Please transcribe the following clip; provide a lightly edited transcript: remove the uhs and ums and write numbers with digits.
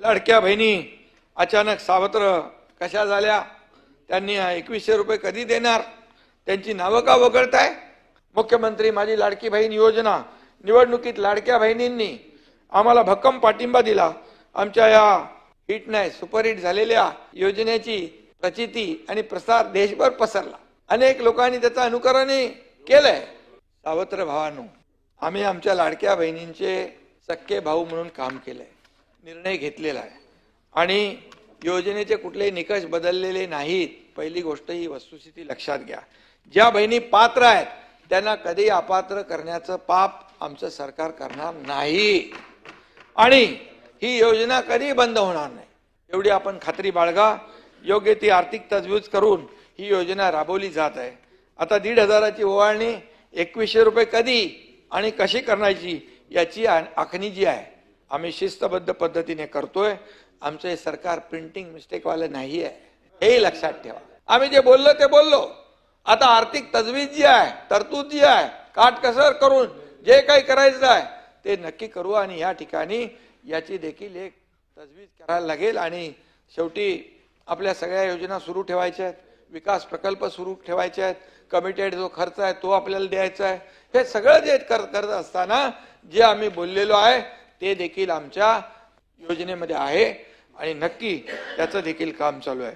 लाडक्या बहिणी अचानक सावत्र कशा झाल्या, त्यांनी 2100 रुपये कधी देणार, त्यांची नावं का वगळताय? मुख्यमंत्री माझी लाडकी बहीण योजना निवडणुकीत लाडक्या बहिणींनी आम्हाला भक्कम पाठिंबा दिला. आमच्या या हिट नाही सुपरहिट झालेल्या योजनेची प्रचिती आणि प्रसार देशभर पसरला. अनेक लोकांनी त्याचं अनुकरण केलंय. सावत्र भावांनो, आम्ही आमच्या लाडक्या बहिणींचे सख्खे भाऊ म्हणून काम केलंय, निर्णय घेतलेला आहे आणि योजनेचे कुठलेही निकष बदललेले नाहीत. पहिली गोष्ट ही वस्तुस्थिती लक्षात घ्या. ज्या बहिणी पात्र आहेत त्यांना कधी अपात्र करण्याचं पाप आमचं सरकार करणार नाही आणि ही योजना कधी बंद होणार नाही एवढी आपण खात्री बाळगा. योग्य ती आर्थिक तजवीज करून ही योजना राबवली जात आहे. आता 1,500ची ओवाळणी 2100 रुपये कधी आणि कशी करण्याची याची आखणी जी आहे आम्ही शिस्तबद्ध पद्धतीने करतोय. आमचं हे सरकार प्रिंटिंग मिस्टेक वालं नाही आहे, हे लक्षात ठेवा. आम्ही जे बोललो ते बोललो. आता आर्थिक तजवीज जी आहे, तरतूद जी आहे, काटकसर करून जे काही करायचं आहे ते नक्की करू आणि या ठिकाणी याची देखील एक तजवीज करायला लागेल. आणि शेवटी आपल्या सगळ्या योजना सुरू ठेवायच्या आहेत, विकास प्रकल्प सुरू ठेवायचे आहेत, कमिटेड जो खर्च आहे तो आपल्याला द्यायचा आहे. हे सगळं जे करत असताना जे आम्ही बोललेलो आहे ते देखील आमच्या योजनेमध्ये आहे आणि नक्की त्याचं देखील काम चालू आहे.